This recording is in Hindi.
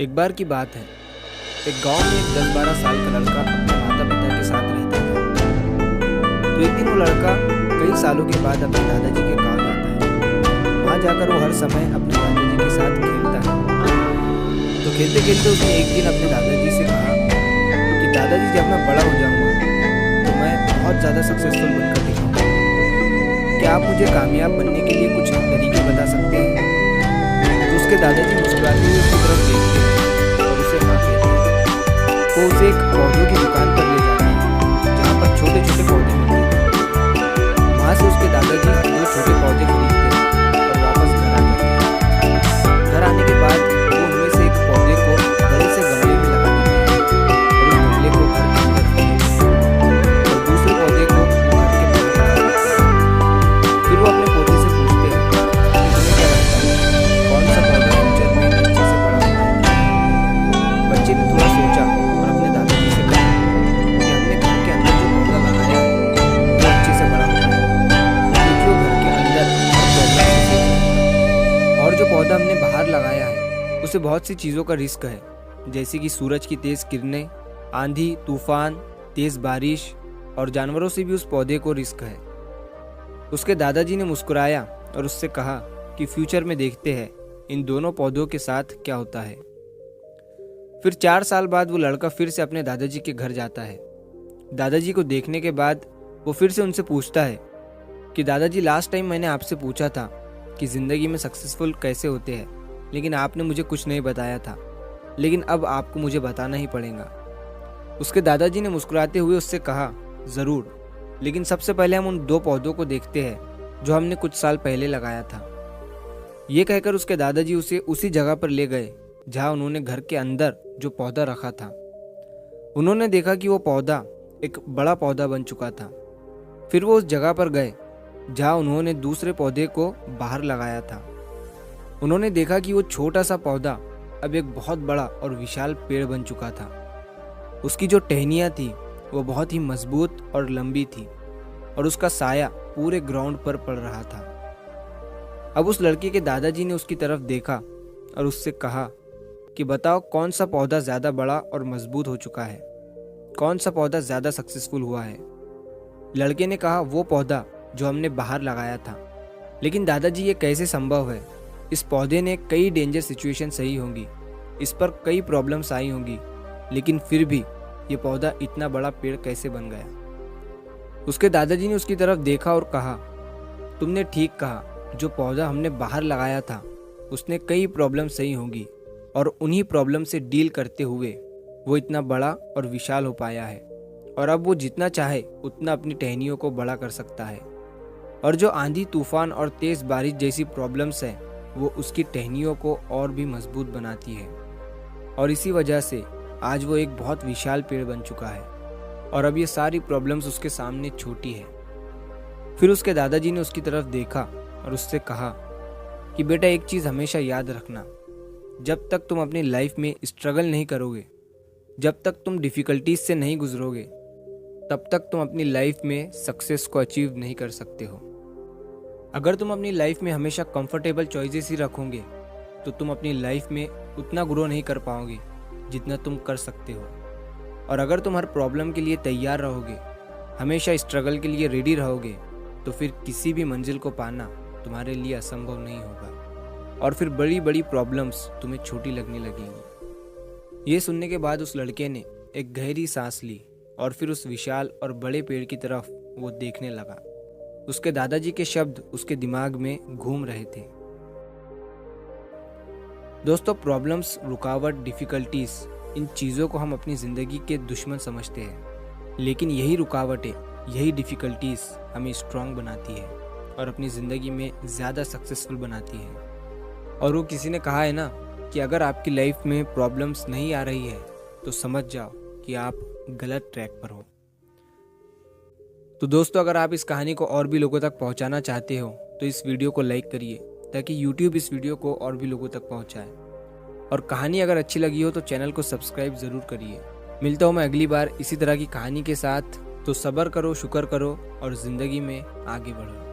एक बार की बात है, एक गांव में एक 10-12 साल का लड़का अपने माता पिता के साथ रहता था। तो एक दिन वो लड़का कई सालों के बाद अपने दादाजी के गांव जाता है। वहां जाकर वो हर समय अपने दादाजी के साथ खेलता है। तो खेलते खेलते उसने एक दिन अपने दादाजी से कहा कि दादाजी, जब मैं बड़ा हो जाऊंगा तो मैं बहुत ज़्यादा सक्सेसफुल बनकर दिखाऊंगा। क्या आप मुझे कामयाब बनने के लिए कुछ तरीके बता सकते हैं? तो उसके दादाजी मुस्कुराते हुए उसकी तरफ देखते हैं और उसे हाँ कहते हैं। वो उसे एक पौधों की दुकान पर ले जाते हैं जहाँ पर छोटे छोटे पौधे मिलते हैं। वहाँ से उसके दादाजी 2 छोटे पौधे खरीदते हैं और वापस घर आ जाते हैं। घर आने के बाद वो उनमें से एक पौधे को बड़े से गमले में लगा देते हैं और उस गमले को घर के अंदर रख देते हैं और दूसरे पौधे को घर के बाहर लगा देते हैं। फिर वो अपने पौधे से पूछते हैं कि तुम्हें क्या लगता है, कौन सा पौधा फ्यूचर में अच्छे से बड़ा होगा? बच्चे ने थोड़ा सोचा और अपने दादाजी से कहा कि हमने घर के अंदर जो पौधा लगाया है वो अच्छे से बड़ा होगा, क्योंकि वो घर के अंदर हर प्रॉब्लम से सीख सकता है। और जो पौधा हमने बाहर लगाया है उसे बहुत सी चीज़ों का रिस्क है, जैसे कि सूरज की तेज़ किरणें, आंधी तूफान, तेज़ बारिश और जानवरों से भी उस पौधे को रिस्क है। उसके दादाजी ने मुस्कुराया और उससे कहा कि फ्यूचर में देखते हैं इन दोनों पौधों के साथ क्या होता है। फिर 4 साल बाद वो लड़का फिर से अपने दादाजी के घर जाता है। दादाजी को देखने के बाद वो फिर से उनसे पूछता है कि दादाजी, लास्ट टाइम मैंने आपसे पूछा था कि ज़िंदगी में सक्सेसफुल कैसे होते हैं, लेकिन आपने मुझे कुछ नहीं बताया था, लेकिन अब आपको मुझे बताना ही पड़ेगा। उसके दादाजी ने मुस्कुराते हुए उससे कहा, ज़रूर, लेकिन सबसे पहले हम उन 2 पौधों को देखते हैं जो हमने कुछ साल पहले लगाया था। ये कहकर उसके दादाजी उसे उसी जगह पर ले गए जहाँ उन्होंने घर के अंदर जो पौधा रखा था। उन्होंने देखा कि वो पौधा एक बड़ा पौधा बन चुका था। फिर वो उस जगह पर गए जहाँ उन्होंने दूसरे पौधे को बाहर लगाया था। उन्होंने देखा कि वो छोटा सा पौधा अब एक बहुत बड़ा और विशाल पेड़ बन चुका था। उसकी जो टहनियाँ थी वो बहुत ही मजबूत और लंबी थी और उसका साया पूरे ग्राउंड पर पड़ रहा था। अब उस लड़के के दादाजी ने उसकी तरफ देखा और उससे कहा कि बताओ, कौन सा पौधा ज़्यादा बड़ा और मजबूत हो चुका है, कौन सा पौधा ज़्यादा सक्सेसफुल हुआ है? लड़के ने कहा, वो पौधा जो हमने बाहर लगाया था। लेकिन दादाजी, ये कैसे संभव है? इस पौधे ने कई डेंजर सिचुएशन सही होंगी, इस पर कई प्रॉब्लम्स आई होंगी, लेकिन फिर भी ये पौधा इतना बड़ा पेड़ कैसे बन गया? उसके दादाजी ने उसकी तरफ देखा और कहा, तुमने ठीक कहा, जो पौधा हमने बाहर लगाया था उसने कई प्रॉब्लम सही होंगी और उन्हीं प्रॉब्लम से डील करते हुए वो इतना बड़ा और विशाल हो पाया है और अब वो जितना चाहे उतना अपनी टहनियों को बड़ा कर सकता है। और जो आंधी तूफान और तेज़ बारिश जैसी प्रॉब्लम्स हैं वो उसकी टहनियों को और भी मजबूत बनाती है और इसी वजह से आज वो एक बहुत विशाल पेड़ बन चुका है और अब ये सारी प्रॉब्लम्स उसके सामने छोटी है। फिर उसके दादाजी ने उसकी तरफ देखा और उससे कहा कि बेटा, एक चीज़ हमेशा याद रखना, जब तक तुम अपनी लाइफ में स्ट्रगल नहीं करोगे, जब तक तुम डिफ़िकल्टीज से नहीं गुजरोगे, तब तक तुम अपनी लाइफ में सक्सेस को अचीव नहीं कर सकते हो। अगर तुम अपनी लाइफ में हमेशा कंफर्टेबल चॉइसेस ही रखोगे तो तुम अपनी लाइफ में उतना ग्रो नहीं कर पाओगे जितना तुम कर सकते हो। और अगर तुम हर प्रॉब्लम के लिए तैयार रहोगे, हमेशा स्ट्रगल के लिए रेडी रहोगे, तो फिर किसी भी मंजिल को पाना तुम्हारे लिए असंभव नहीं होगा और फिर बड़ी बड़ी प्रॉब्लम्स तुम्हें छोटी लगने लगेंगी। ये सुनने के बाद उस लड़के ने एक गहरी सांस ली और फिर उस विशाल और बड़े पेड़ की तरफ वो देखने लगा। उसके दादाजी के शब्द उसके दिमाग में घूम रहे थे। दोस्तों, प्रॉब्लम्स, रुकावट, डिफ़िकल्टीज, इन चीज़ों को हम अपनी ज़िंदगी के दुश्मन समझते हैं, लेकिन यही रुकावटें, यही डिफ़िकल्टीज हमें स्ट्रांग बनाती है और अपनी ज़िंदगी में ज़्यादा सक्सेसफुल बनाती है। और वो किसी ने कहा है ना कि अगर आपकी लाइफ में प्रॉब्लम्स नहीं आ रही है तो समझ जाओ कि आप गलत ट्रैक पर हो। तो दोस्तों, अगर आप इस कहानी को और भी लोगों तक पहुंचाना चाहते हो तो इस वीडियो को लाइक करिए ताकि YouTube इस वीडियो को और भी लोगों तक पहुंचाए। और कहानी अगर अच्छी लगी हो तो चैनल को सब्सक्राइब ज़रूर करिए। मिलता हूँ मैं अगली बार इसी तरह की कहानी के साथ। तो सब्र करो, शुक्र करो और ज़िंदगी में आगे बढ़ो।